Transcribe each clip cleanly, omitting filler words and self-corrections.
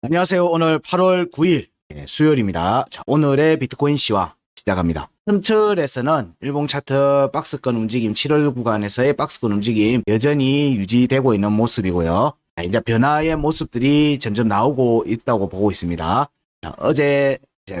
안녕하세요. 오늘 8월 9일 수요일입니다. 자, 오늘의 비트코인 시황 시작합니다. 큰 틀에서는 일봉 차트 박스권 움직임 7월 구간에서의 박스권 움직임 여전히 유지되고 있는 모습이고요. 자, 이제 변화의 모습들이 점점 나오고 있다고 보고 있습니다. 자, 어제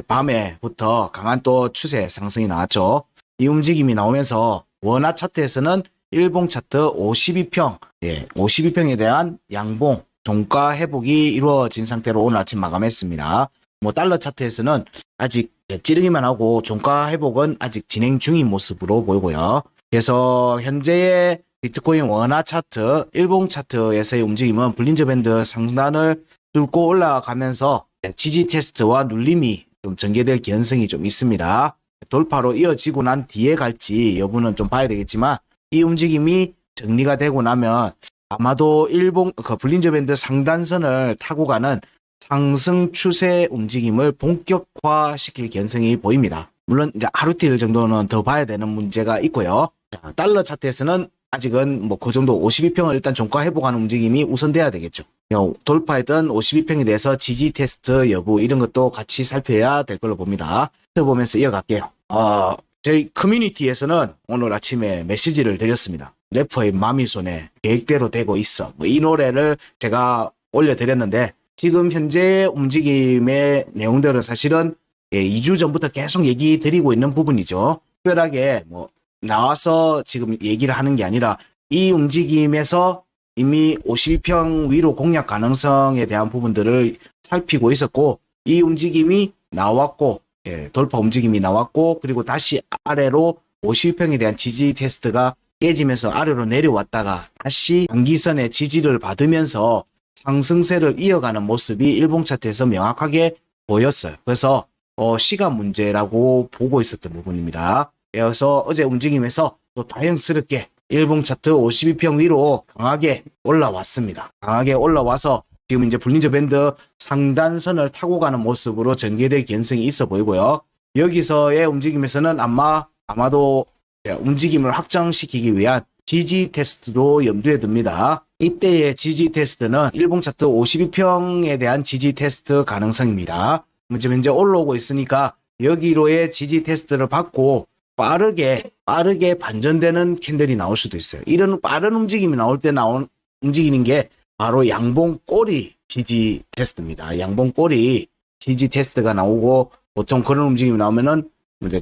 밤에부터 강한 또 추세 상승이 나왔죠. 이 움직임이 나오면서 원화 차트에서는 일봉 차트 52평, 52평에 대한 양봉 종가 회복이 이루어진 상태로 오늘 아침 마감했습니다. 달러 차트에서는 아직 찌르기만 하고 종가 회복은 아직 진행 중인 모습으로 보이고요. 그래서 현재의 비트코인 원화 차트, 일봉 차트에서의 움직임은 볼린저 밴드 상단을 뚫고 올라가면서 지지 테스트와 눌림이 좀 전개될 개연성이 좀 있습니다. 돌파로 이어지고 난 뒤에 갈지 여부는 좀 봐야 되겠지만 이 움직임이 정리가 되고 나면 아마도 일봉 볼린저 밴드 상단선을 타고 가는 상승 추세 움직임을 본격화시킬 개연성이 보입니다. 물론 이제 하루틀 정도는 더 봐야 되는 문제가 있고요. 자, 달러 차트에서는 아직은 그 정도 52평을 일단 종가 회복하는 움직임이 우선돼야 되겠죠. 돌파했던 52평에 대해서 지지 테스트 여부 이런 것도 같이 살펴야 될 걸로 봅니다. 보면서 이어갈게요. 저희 커뮤니티에서는 오늘 아침에 메시지를 드렸습니다. 래퍼의 마미손에 계획대로 되고 있어. 이 노래를 제가 올려드렸는데 지금 현재 움직임의 내용들은 사실은 2주 전부터 계속 얘기 드리고 있는 부분이죠. 특별하게 나와서 지금 얘기를 하는 게 아니라 이 움직임에서 이미 52평 위로 공략 가능성에 대한 부분들을 살피고 있었고 이 움직임이 나왔고 돌파 움직임이 나왔고 그리고 다시 아래로 52평에 대한 지지 테스트가 깨지면서 아래로 내려왔다가 다시 단기선의 지지를 받으면서 상승세를 이어가는 모습이 일봉 차트에서 명확하게 보였어요. 그래서 시간 문제라고 보고 있었던 부분입니다. 그래서 어제 움직임에서 또 다행스럽게 일봉 차트 52평 위로 강하게 올라왔습니다. 강하게 올라와서 지금 이제 볼린저 밴드 상단선을 타고 가는 모습으로 전개될 개연성이 있어 보이고요. 여기서의 움직임에서는 아마도 움직임을 확장시키기 위한 지지 테스트도 염두에 둡니다. 이때의 지지 테스트는 일봉 차트 52평에 대한 지지 테스트 가능성입니다. 지금 현재 올라오고 있으니까 여기로의 지지 테스트를 받고 빠르게 반전되는 캔들이 나올 수도 있어요. 이런 빠른 움직임이 나올 때 움직이는 게 바로 양봉 꼬리 지지 테스트입니다. 양봉 꼬리 지지 테스트가 나오고 보통 그런 움직임이 나오면은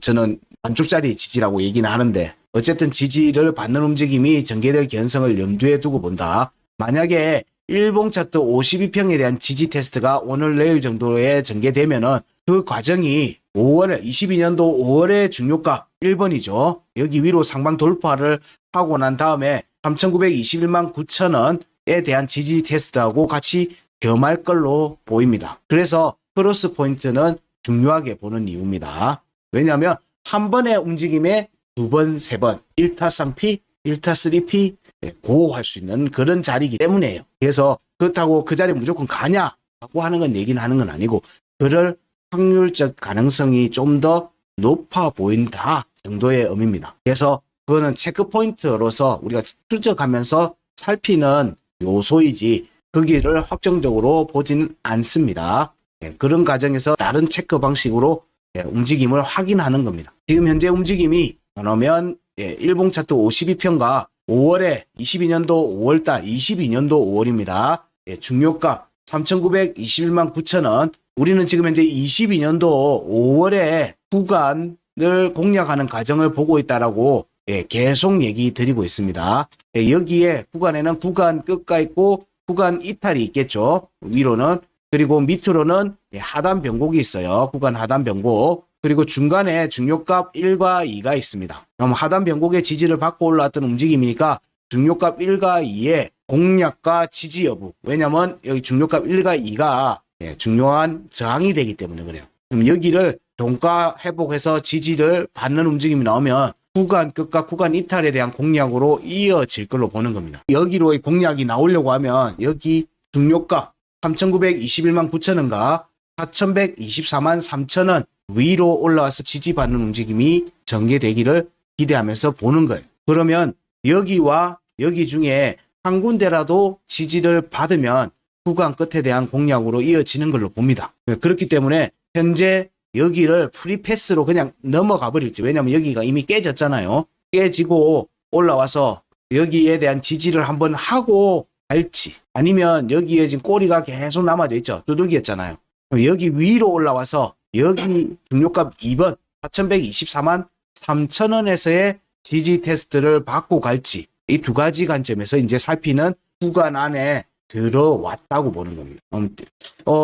저는 반쪽짜리 지지라고 얘기는 하는데 어쨌든 지지를 받는 움직임이 전개될 개연성을 염두에 두고 본다. 만약에 일봉 차트 52평에 대한 지지 테스트가 오늘 내일 정도에 전개되면은 그 과정이 22년도 5월의 중요가 1번이죠. 여기 위로 상방 돌파를 하고 난 다음에 3,921만 9천원에 대한 지지 테스트하고 같이 겸할 걸로 보입니다. 그래서 크로스 포인트는 중요하게 보는 이유입니다. 왜냐하면 한 번의 움직임에 두 번, 세 번, 1타 쌍피, 1타 3피 고할 수 있는 그런 자리이기 때문에요. 그래서 그렇다고 그 자리에 무조건 가냐라고 하는 건 얘기는 하는 건 아니고 그럴 확률적 가능성이 좀 더 높아 보인다 정도의 의미입니다. 그래서 그거는 체크 포인트로서 우리가 추적하면서 살피는 요소이지 거기를 확정적으로 보지는 않습니다. 그런 과정에서 다른 체크 방식으로 움직임을 확인하는 겁니다. 지금 현재 움직임이 그러면 일봉 차트 52평과 5월에 22년도 5월달 22년도 5월입니다. 중요가 3,921만 9천원. 우리는 지금 현재 22년도 5월에 구간을 공략하는 과정을 보고 있다라고 계속 얘기 드리고 있습니다. 여기에 구간에는 구간 끝가 있고 구간 이탈이 있겠죠. 위로는. 그리고 밑으로는 하단 변곡이 있어요. 구간 하단 변곡. 그리고 중간에 중요값 1과 2가 있습니다. 그럼 하단 변곡의 지지를 받고 올라왔던 움직임이니까 중요값 1과 2의 공략과 지지 여부. 왜냐면 여기 중요값 1과 2가 중요한 저항이 되기 때문에 그래요. 그럼 여기를 종가 회복해서 지지를 받는 움직임이 나오면 구간 끝과 구간 이탈에 대한 공략으로 이어질 걸로 보는 겁니다. 여기로의 공략이 나오려고 하면 여기 중요값 3,921만 9천원과 4,124만 3천원 위로 올라와서 지지받는 움직임이 전개되기를 기대하면서 보는 거예요. 그러면 여기와 여기 중에 한 군데라도 지지를 받으면 구간 끝에 대한 공략으로 이어지는 걸로 봅니다. 그렇기 때문에 현재 여기를 프리패스로 그냥 넘어가 버릴지, 왜냐면 여기가 이미 깨졌잖아요. 깨지고 올라와서 여기에 대한 지지를 한번 하고 갈지, 아니면 여기에 지금 꼬리가 계속 남아져 있죠. 두들기였잖아요. 여기 위로 올라와서 여기 중요값 2번 4,124만 3천원에서의 지지 테스트를 받고 갈지, 이 두 가지 관점에서 이제 살피는 구간 안에 들어왔다고 보는 겁니다.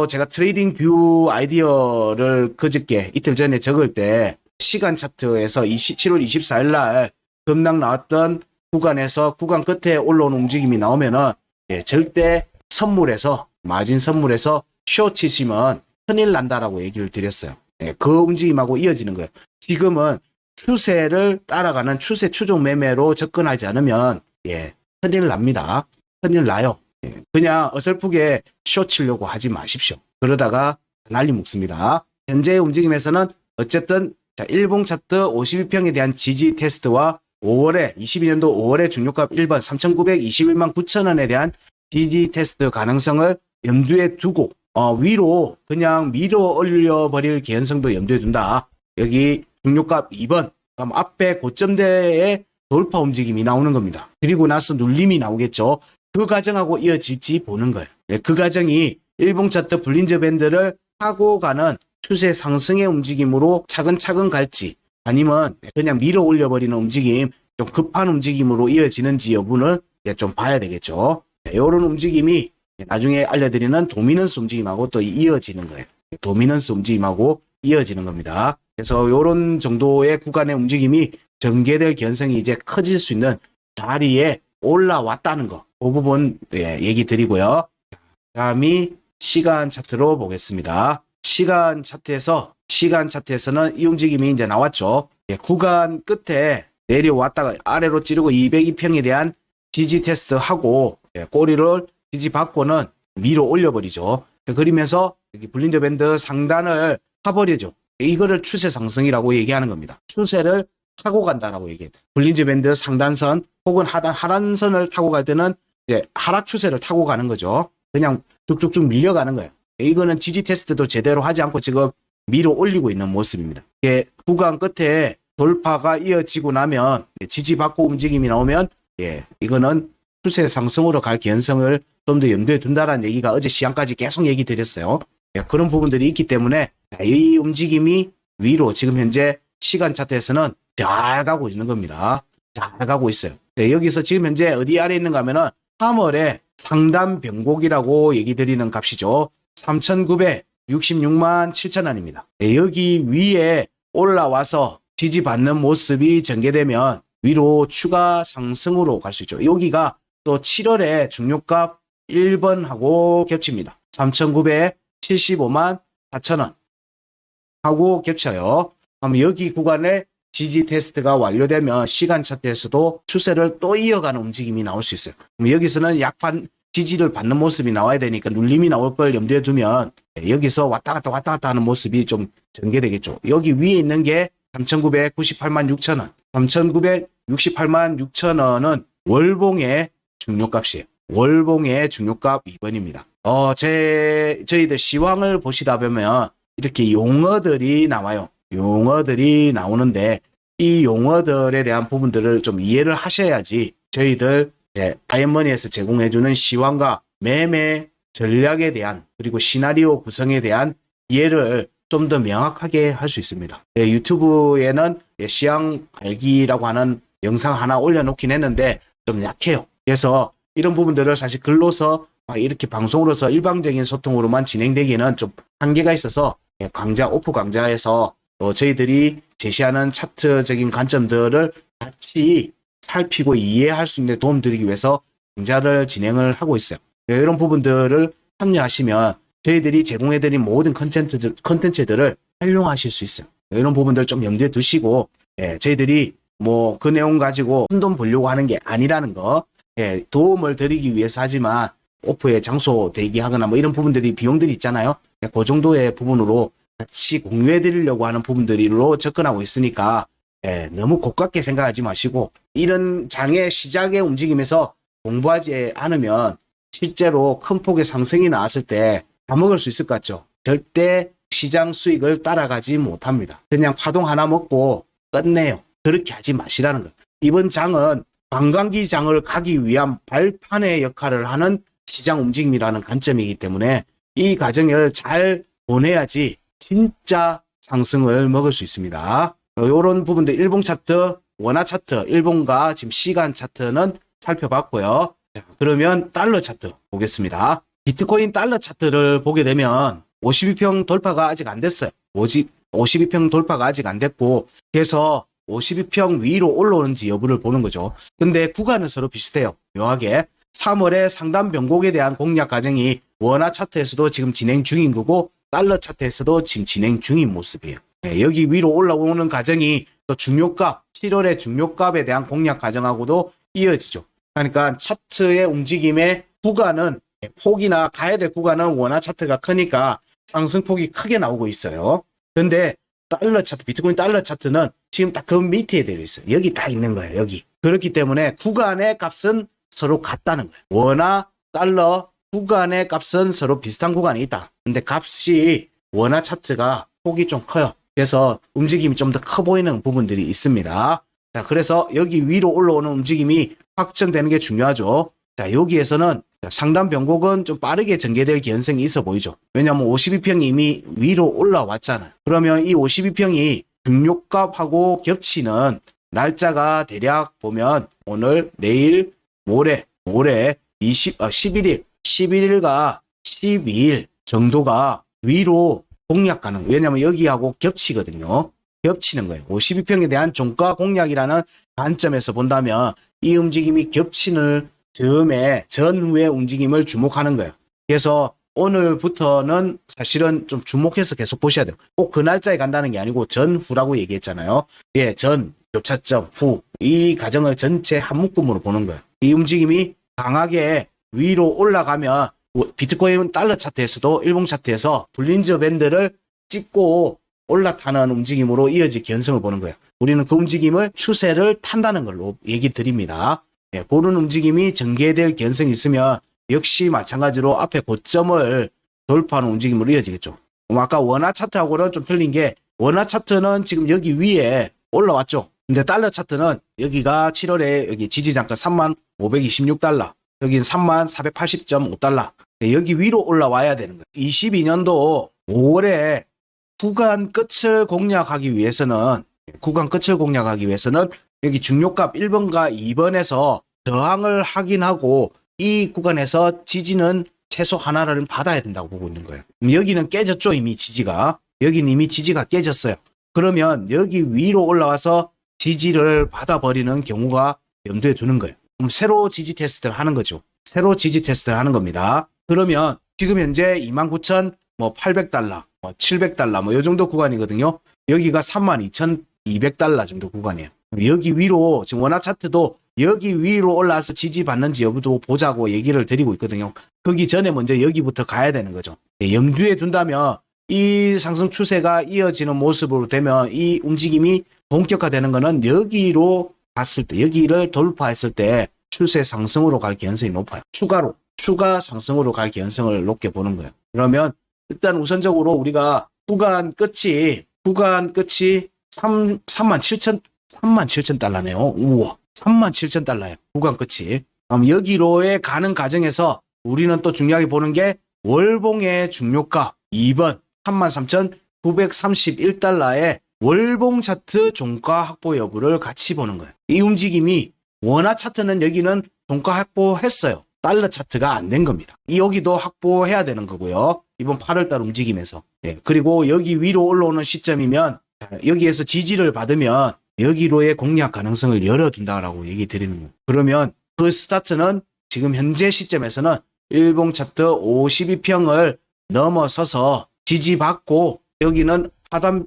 제가 트레이딩 뷰 아이디어를 그저께 이틀 전에 적을 때 시간 차트에서 7월 24일 날 급락 나왔던 구간에서 구간 끝에 올라오는 움직임이 나오면은 절대 선물에서, 마진 선물에서 쇼 치시면 큰일 난다라고 얘기를 드렸어요. 그 움직임하고 이어지는 거예요. 지금은 추세를 따라가는 추세 추종 매매로 접근하지 않으면 큰일 납니다. 큰일 나요. 그냥 어설프게 쇼 치려고 하지 마십시오. 그러다가 난리 먹습니다. 현재의 움직임에서는 어쨌든 일봉 차트 52평에 대한 지지 테스트와 22년도 5월에 중요값 1번 3,921만 9천원에 대한 지지 테스트 가능성을 염두에 두고 위로 그냥 밀어 올려버릴 개연성도 염두에 둔다. 여기 중요값 2번, 그럼 앞에 고점대의 돌파 움직임이 나오는 겁니다. 그리고 나서 눌림이 나오겠죠. 그 과정하고 이어질지 보는 거예요. 그 과정이 일봉 차트 볼린저 밴드를 타고 가는 추세 상승의 움직임으로 차근차근 갈지, 아니면 그냥 밀어 올려버리는 움직임, 좀 급한 움직임으로 이어지는지 여부는 좀 봐야 되겠죠. 이런 움직임이 나중에 알려드리는 도미넌스 움직임하고 또 이어지는 거예요. 도미넌스 움직임하고 이어지는 겁니다. 그래서 이런 정도의 구간의 움직임이 전개될 개연성이 이제 커질 수 있는 자리에 올라왔다는 거, 그 부분 얘기 드리고요. 다음이 시간 차트로 보겠습니다. 시간 차트에서는 이 움직임이 이제 나왔죠. 구간 끝에 내려왔다가 아래로 찌르고 202평에 대한 지지 테스트 하고 꼬리를 지지받고는 밀어 올려버리죠. 그러면서 여기 볼린저 밴드 상단을 타버리죠. 이거를 추세 상승이라고 얘기하는 겁니다. 추세를 타고 간다라고 얘기해요. 볼린저 밴드 상단선 혹은 하단선을 타고 갈 때는 이제 하락 추세를 타고 가는 거죠. 그냥 쭉쭉쭉 밀려가는 거예요. 이거는 지지 테스트도 제대로 하지 않고 지금 밀어 올리고 있는 모습입니다. 구간 끝에 돌파가 이어지고 나면 지지받고 움직임이 나오면 이거는 추세 상승으로 갈 개연성을 좀 더 염두에 둔다라는 얘기가 어제 시장까지 계속 얘기 드렸어요. 그런 부분들이 있기 때문에 이 움직임이 위로 지금 현재 시간 차트에서는 잘 가고 있는 겁니다. 잘 가고 있어요. 여기서 지금 현재 어디 아래 있는가 하면은 3월에 상단 변곡이라고 얘기 드리는 값이죠. 3,966만 7천원입니다. 여기 위에 올라와서 지지받는 모습이 전개되면 위로 추가 상승으로 갈 수 있죠. 여기가 또 7월에 중요값 1번하고 겹칩니다. 3,975만 4천원 하고 겹쳐요. 그럼 여기 구간에 지지 테스트가 완료되면 시간 차트에서도 추세를 또 이어가는 움직임이 나올 수 있어요. 그럼 여기서는 약간 지지를 받는 모습이 나와야 되니까 눌림이 나올 걸 염두에 두면 여기서 왔다 갔다 하는 모습이 좀 전개되겠죠. 여기 위에 있는 게 3,998만 6천원, 3,968만 6천원은 월봉의 중요값이에요. 월봉의 중요값 2번입니다. 저희들 시황을 보시다 보면 이렇게 용어들이 나와요. 용어들이 나오는데 이 용어들에 대한 부분들을 좀 이해를 하셔야지 저희들 바이언머니에서 제공해주는 시황과 매매 전략에 대한, 그리고 시나리오 구성에 대한 이해를 좀 더 명확하게 할 수 있습니다. 유튜브에는 시황 알기라고 하는 영상 하나 올려놓긴 했는데 좀 약해요. 그래서 이런 부분들을 사실 글로서 이렇게 방송으로서 일방적인 소통으로만 진행되기는 좀 한계가 있어서 오프 강좌에서 저희들이 제시하는 차트적인 관점들을 같이 살피고 이해할 수 있는 도움 드리기 위해서 강좌를 진행을 하고 있어요. 이런 부분들을 참여하시면 저희들이 제공해드린 모든 컨텐츠들을 활용하실 수 있어요. 이런 부분들 좀 염두에 두시고 저희들이 그 내용 가지고 큰돈 벌려고 하는 게 아니라는 거, 도움을 드리기 위해서 하지만 오프에 장소 대기하거나 이런 부분들이 비용들이 있잖아요. 그 정도의 부분으로 같이 공유해 드리려고 하는 부분들로 접근하고 있으니까 너무 고깝게 생각하지 마시고, 이런 장의 시작의 움직임에서 공부하지 않으면 실제로 큰 폭의 상승이 나왔을 때 다 먹을 수 있을 것 같죠? 절대 시장 수익을 따라가지 못합니다. 그냥 파동 하나 먹고 끝내요. 그렇게 하지 마시라는 거예요. 이번 장은 관광기 장을 가기 위한 발판의 역할을 하는 시장 움직임이라는 관점이기 때문에 이 과정을 잘 보내야지 진짜 상승을 먹을 수 있습니다. 이런 부분들 일봉 차트, 원화 차트, 일봉과 지금 시간 차트는 살펴봤고요. 자, 그러면 달러 차트 보겠습니다. 비트코인 달러 차트를 보게 되면 52평 돌파가 아직 안 됐어요. 52평 돌파가 아직 안 됐고, 그래서 52평 위로 올라오는지 여부를 보는 거죠. 근데 구간은 서로 비슷해요. 묘하게 3월에 상단 변곡에 대한 공략 과정이 원화 차트에서도 지금 진행 중인 거고 달러 차트에서도 지금 진행 중인 모습이에요. 네, 여기 위로 올라오는 과정이 또 중요값, 7월의 중요값에 대한 공략 과정하고도 이어지죠. 그러니까 차트의 움직임의 구간은 폭이나 가야 될 구간은 원화 차트가 크니까 상승폭이 크게 나오고 있어요. 근데 달러 차트, 비트코인 달러 차트는 지금 딱 그 밑에 되어 있어요. 여기 딱 있는 거예요. 여기. 그렇기 때문에 구간의 값은 서로 같다는 거예요. 원화, 달러, 구간의 값은 서로 비슷한 구간이 있다. 근데 값이 원화 차트가 폭이 좀 커요. 그래서 움직임이 좀 더 커 보이는 부분들이 있습니다. 자, 그래서 여기 위로 올라오는 움직임이 확정되는 게 중요하죠. 자, 여기에서는 상단 변곡은 좀 빠르게 전개될 개연성이 있어 보이죠. 왜냐하면 52평이 이미 위로 올라왔잖아요. 그러면 이 52평이 중요값하고 겹치는 날짜가 대략 보면 오늘, 내일, 모레 11일과 12일 정도가 위로 공략 가능. 왜냐하면 여기하고 겹치거든요. 겹치는 거예요. 52평에 대한 종가 공략이라는 관점에서 본다면 이 움직임이 겹치는 즈음에 전후의 움직임을 주목하는 거예요. 그래서 오늘부터는 사실은 좀 주목해서 계속 보셔야 돼요. 꼭 그 날짜에 간다는 게 아니고 전후라고 얘기했잖아요. 예, 전, 교차점, 후. 이 과정을 전체 한 묶음으로 보는 거예요. 이 움직임이 강하게 위로 올라가면 비트코인 달러 차트에서도 일봉 차트에서 볼린저 밴드를 찍고 올라타는 움직임으로 이어질 개연성을 보는 거예요. 우리는 그 움직임을 추세를 탄다는 걸로 얘기 드립니다. 예, 그런 움직임이 전개될 개연성이 있으면 역시 마찬가지로 앞에 고점을 돌파하는 움직임으로 이어지겠죠. 아까 원화 차트하고는 좀 틀린 게 원화 차트는 지금 여기 위에 올라왔죠. 근데 달러 차트는 여기가 7월에 여기 지지장가 3526달러, 여기는 3480.5달러. 여기 위로 올라와야 되는 거예요. 22년도 5월에 구간 끝을 공략하기 위해서는 여기 중요값 1번과 2번에서 저항을 확인하고 이 구간에서 지지는 최소 하나를 받아야 된다고 보고 있는 거예요. 여기는 깨졌죠, 이미 지지가. 여기는 이미 지지가 깨졌어요. 그러면 여기 위로 올라와서 지지를 받아버리는 경우가 염두에 두는 거예요. 그럼 새로 지지 테스트를 하는 거죠. 새로 지지 테스트를 하는 겁니다. 그러면 지금 현재 29,800달러, 700달러, 이 정도 구간이거든요. 여기가 32,200달러 정도 구간이에요. 여기 위로, 지금 원화 차트도 여기 위로 올라와서 지지받는지 여부도 보자고 얘기를 드리고 있거든요. 거기 전에 먼저 여기부터 가야 되는 거죠. 염두에 둔다면 이 상승 추세가 이어지는 모습으로 되면 이 움직임이 본격화되는 거는 여기로 갔을 때, 여기를 돌파했을 때 추세 상승으로 갈 개연성이 높아요. 추가 상승으로 갈 개연성을 높게 보는 거예요. 그러면 일단 우선적으로 우리가 구간 끝이 37,000달러네요. 우와. 37,000달러예요. 구간 끝이. 그럼 여기로의 가는 과정에서 우리는 또 중요하게 보는 게 월봉의 중요가 2번 33,931달러의 월봉 차트 종가 확보 여부를 같이 보는 거예요. 이 움직임이 원화 차트는 여기는 종가 확보했어요. 달러 차트가 안 된 겁니다. 여기도 확보해야 되는 거고요. 이번 8월달 움직임에서. 예, 그리고 여기 위로 올라오는 시점이면 여기에서 지지를 받으면 여기로의 공략 가능성을 열어둔다라고 얘기 드리는 거예요. 그러면 그 스타트는 지금 현재 시점에서는 일봉 차트 52평을 넘어서서 지지받고 여기는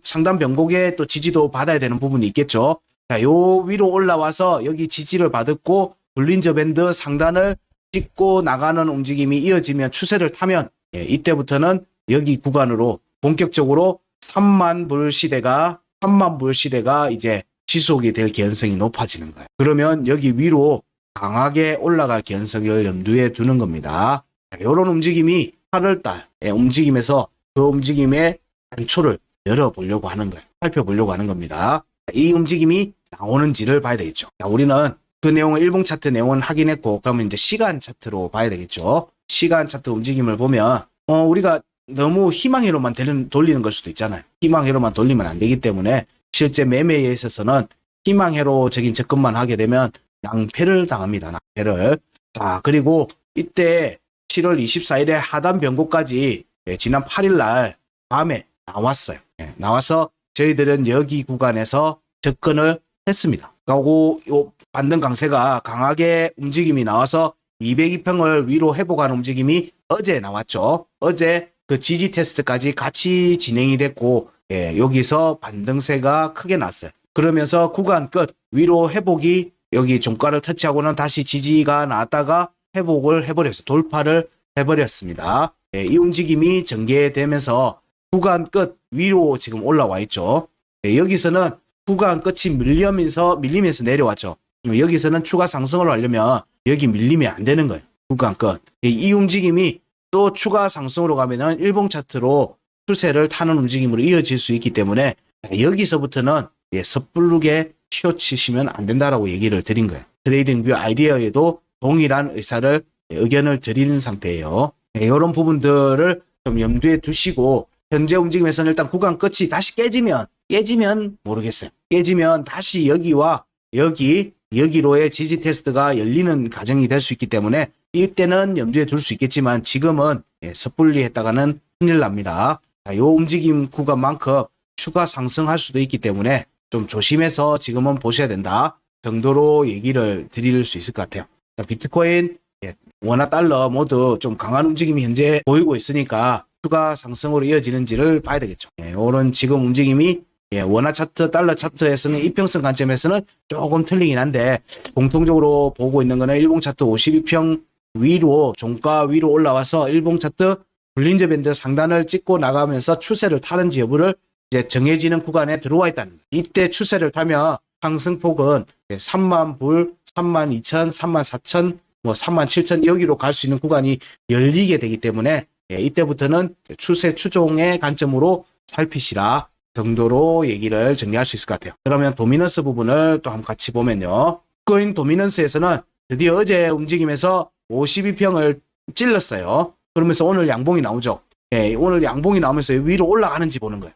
상단 변곡에 또 지지도 받아야 되는 부분이 있겠죠. 자, 요 위로 올라와서 여기 지지를 받았고 볼린저 밴드 상단을 찍고 나가는 움직임이 이어지면 추세를 타면 이때부터는 여기 구간으로 본격적으로 3만 불 시대가 이제 지속이 될 개연성이 높아지는 거예요. 그러면 여기 위로 강하게 올라갈 개연성을 염두에 두는 겁니다. 이런 움직임이 8월달의 움직임에서 그 움직임의 단초를 열어보려고 하는 거예요. 살펴보려고 하는 겁니다. 이 움직임이 나오는지를 봐야 되겠죠. 자, 우리는 그 내용은 일봉 차트 내용은 확인했고, 그러면 이제 시간 차트로 봐야 되겠죠. 시간 차트 움직임을 보면 우리가 너무 희망회로만 돌리는 걸 수도 있잖아요. 희망회로만 돌리면 안 되기 때문에 실제 매매에 있어서는 희망회로적인 접근만 하게 되면 낭패를 당합니다. 낭패를. 자, 그리고 이때 7월 24일에 하단 변곡까지 지난 8일 날 밤에 나왔어요. 나와서 저희들은 여기 구간에서 접근을 했습니다. 그리고 요 반등 강세가 강하게 움직임이 나와서 202평을 위로 회복하는 움직임이 어제 나왔죠. 어제 그 지지 테스트까지 같이 진행이 됐고, 여기서 반등세가 크게 났어요. 그러면서 구간 끝 위로 회복이 여기 종가를 터치하고는 다시 지지가 나왔다가 회복을 해버렸어요. 돌파를 해버렸습니다. 이 움직임이 전개되면서 구간 끝 위로 지금 올라와 있죠. 여기서는 구간 끝이 밀리면서 내려왔죠. 여기서는 추가 상승을 하려면 여기 밀리면 안 되는 거예요. 구간 끝. 이 움직임이 또 추가 상승으로 가면은 일봉 차트로 추세를 타는 움직임으로 이어질 수 있기 때문에 여기서부터는 섣부르게 휘어치시면 안 된다라고 얘기를 드린 거예요. 트레이딩뷰 아이디어에도 동일한 의견을 드리는 상태예요. 이런 부분들을 좀 염두에 두시고, 현재 움직임에서는 일단 구간 끝이 다시 깨지면 모르겠어요. 깨지면 다시 여기와 여기로의 지지 테스트가 열리는 과정이 될 수 있기 때문에 이때는 염두에 둘 수 있겠지만 지금은 섣불리 했다가는 큰일 납니다. 이 움직임 구간만큼 추가 상승할 수도 있기 때문에 좀 조심해서 지금은 보셔야 된다 정도로 얘기를 드릴 수 있을 것 같아요. 비트코인, 원화 달러 모두 좀 강한 움직임이 현재 보이고 있으니까 추가 상승으로 이어지는지를 봐야 되겠죠. 오른 지금 움직임이 원화 차트, 달러 차트에서는 이평선 관점에서는 조금 틀리긴 한데, 공통적으로 보고 있는 거는 일봉 차트 52평 위로, 종가 위로 올라와서 일봉 차트 볼린저 밴드 상단을 찍고 나가면서 추세를 타는지 여부를 이제 정해지는 구간에 들어와 있다는 거예요. 이때 추세를 타면 상승폭은 3만 불, 3만 2천, 3만 4천, 3만 7천 여기로 갈 수 있는 구간이 열리게 되기 때문에 이때부터는 추세 추종의 관점으로 살피시라 정도로 얘기를 정리할 수 있을 것 같아요. 그러면 도미넌스 부분을 또 한번 같이 보면요. 비트코인 도미넌스에서는 드디어 어제 움직임에서 52평을 찔렀어요. 그러면서 오늘 양봉이 나오죠. 오늘 양봉이 나오면서 위로 올라가는지 보는 거예요.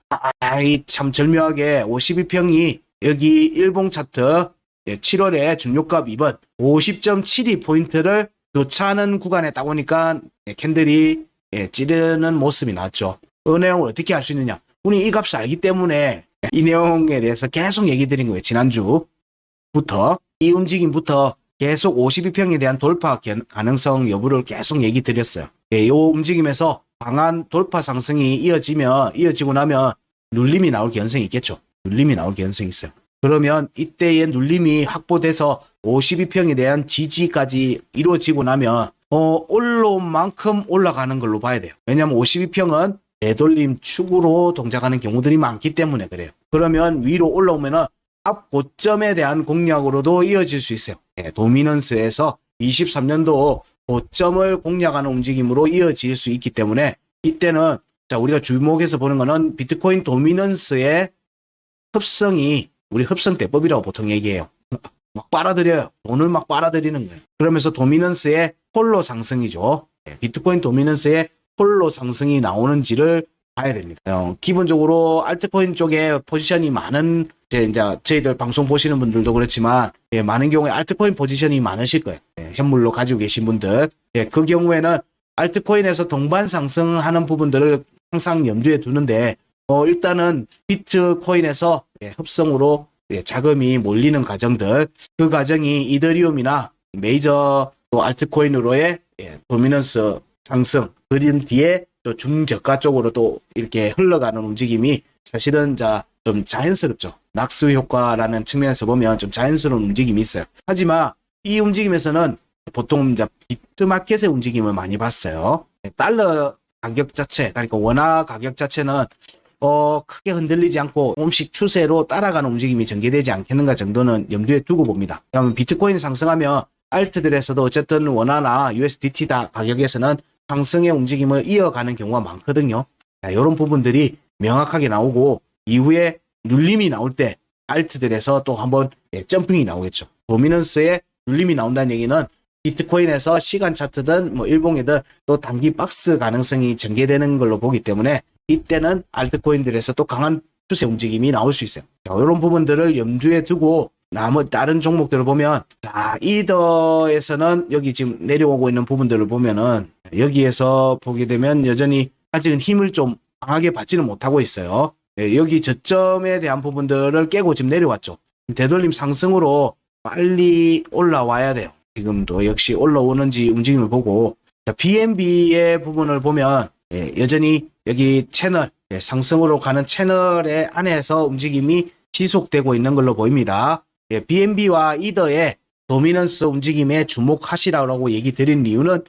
참 절묘하게 52평이 여기 일봉 차트 7월에 중요값 2번 50.72포인트를 교차하는 구간에 딱 오니까 캔들이 찌르는 모습이 나왔죠. 그 내용을 어떻게 알 수 있느냐? 우리 이 값을 알기 때문에 이 내용에 대해서 계속 얘기 드린 거예요. 지난주부터 이 움직임부터 계속 52평에 대한 돌파 가능성 여부를 계속 얘기 드렸어요. 이 움직임에서 강한 돌파 상승이 이어지고 나면 눌림이 나올 개연성이 있겠죠. 눌림이 나올 개연성이 있어요. 그러면 이때의 눌림이 확보돼서 52평에 대한 지지까지 이루어지고 나면 올라온 만큼 올라가는 걸로 봐야 돼요. 왜냐하면 52평은 되돌림 축으로 동작하는 경우들이 많기 때문에 그래요. 그러면 위로 올라오면은 앞 고점에 대한 공략으로도 이어질 수 있어요. 도미넌스에서 23년도 고점을 공략하는 움직임으로 이어질 수 있기 때문에 이때는 자 우리가 주목해서 보는 거는 비트코인 도미넌스의 흡성이 우리 흡성 대법이라고 보통 얘기해요. 막 빨아들여요. 돈을 막 빨아들이는 거예요. 그러면서 도미넌스의 폴로 상승이죠. 비트코인 도미넌스의 폴로 상승이 나오는지를 봐야 됩니다. 기본적으로 알트코인 쪽에 포지션이 많은 이제 저희들 방송 보시는 분들도 그렇지만 많은 경우에 알트코인 포지션이 많으실 거예요. 현물로 가지고 계신 분들. 그 경우에는 알트코인에서 동반 상승하는 부분들을 항상 염두에 두는데 일단은 비트코인에서 흡성으로 자금이 몰리는 과정들, 그 과정이 이더리움이나 메이저 또 알트코인으로의 도미넌스 상승, 그린 뒤에 또 중저가 쪽으로 또 이렇게 흘러가는 움직임이 사실은 좀 자연스럽죠. 낙수 효과라는 측면에서 보면 좀 자연스러운 움직임이 있어요. 하지만 이 움직임에서는 보통 비트마켓의 움직임을 많이 봤어요. 달러 가격 자체, 그러니까 원화 가격 자체는 크게 흔들리지 않고 조금씩 추세로 따라가는 움직임이 전개되지 않겠는가 정도는 염두에 두고 봅니다. 그러면 비트코인이 상승하면 알트들에서도 어쨌든 원화나 USDT 다 가격에서는 상승의 움직임을 이어가는 경우가 많거든요. 자, 이런 부분들이 명확하게 나오고 이후에 눌림이 나올 때 알트들에서 또 한번 점핑이 나오겠죠. 도미넌스에 눌림이 나온다는 얘기는 비트코인에서 시간 차트든 뭐 일봉이든 또 단기 박스 가능성이 전개되는 걸로 보기 때문에 이때는 알트코인들에서 또 강한 추세 움직임이 나올 수 있어요. 자, 이런 부분들을 염두에 두고 다른 종목들을 보면, 자, 이더에서는 여기 지금 내려오고 있는 부분들을 보면은 여기에서 보게 되면 여전히 아직은 힘을 좀 강하게 받지는 못하고 있어요. 여기 저점에 대한 부분들을 깨고 지금 내려왔죠. 되돌림 상승으로 빨리 올라와야 돼요. 지금도 역시 올라오는지 움직임을 보고, 자, BNB의 부분을 보면 여전히 여기 채널, 상승으로 가는 채널의 안에서 움직임이 지속되고 있는 걸로 보입니다. BNB와 이더의 도미넌스 움직임에 주목하시라고 얘기 드린 이유는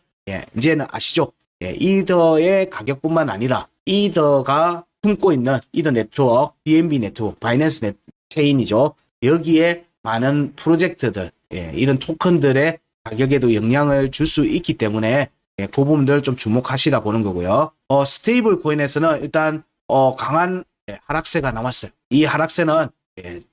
이제는 아시죠? 이더의 가격뿐만 아니라 이더가 품고 있는 이더 네트워크, BNB 네트워크, 바이낸스 체인이죠. 여기에 많은 프로젝트들, 이런 토큰들의 가격에도 영향을 줄 수 있기 때문에 그 부분들 좀 주목하시라 보는 거고요. 스테이블 코인에서는 일단 강한 하락세가 나왔어요. 이 하락세는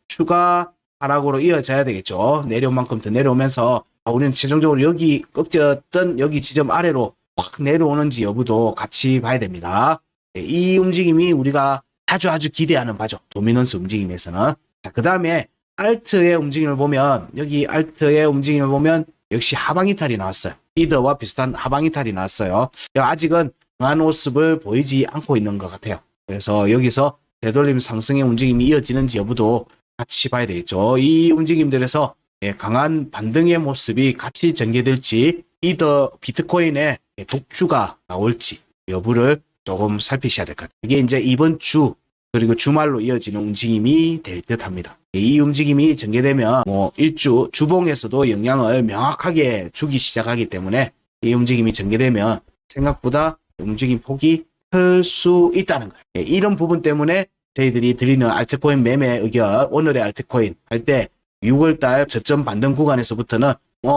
추가 하락으로 이어져야 되겠죠. 내려온 만큼 더 내려오면서 우리는 최종적으로 여기 꺾였던 여기 지점 아래로 확 내려오는지 여부도 같이 봐야 됩니다. 이 움직임이 우리가 아주 기대하는 바죠. 도미넌스 움직임에서는. 자, 그 다음에 알트의 움직임을 보면, 여기 알트의 움직임을 보면 역시 하방 이탈이 나왔어요. 이더와 비슷한 하방 이탈이 나왔어요. 아직은 강한 모습을 보이지 않고 있는 것 같아요. 그래서 여기서 되돌림 상승의 움직임이 이어지는지 여부도 같이 봐야 되겠죠. 이 움직임들에서 강한 반등의 모습이 같이 전개될지, 이더 비트코인의 독주가 나올지 여부를 조금 살피셔야 될 것 같아요. 이게 이제 이번 주 그리고 주말로 이어지는 움직임이 될 듯 합니다. 이 움직임이 전개되면 뭐 일주 주봉에서도 영향을 명확하게 주기 시작하기 때문에 이 움직임이 전개되면 생각보다 움직임 폭이 클 수 있다는 거예요. 이런 부분 때문에 저희들이 드리는 알트코인 매매 의견, 오늘의 알트코인 할 때 6월달 저점 반등 구간에서부터는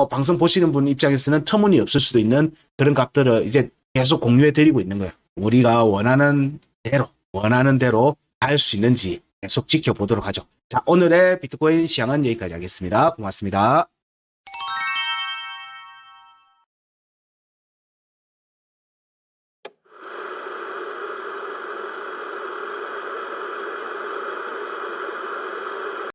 방송 보시는 분 입장에서는 터무니없을 수도 있는 그런 값들을 이제 계속 공유해 드리고 있는 거예요. 우리가 원하는 대로 할 수 있는지 계속 지켜보도록 하죠. 자, 오늘의 비트코인 시황은 여기까지 하겠습니다. 고맙습니다.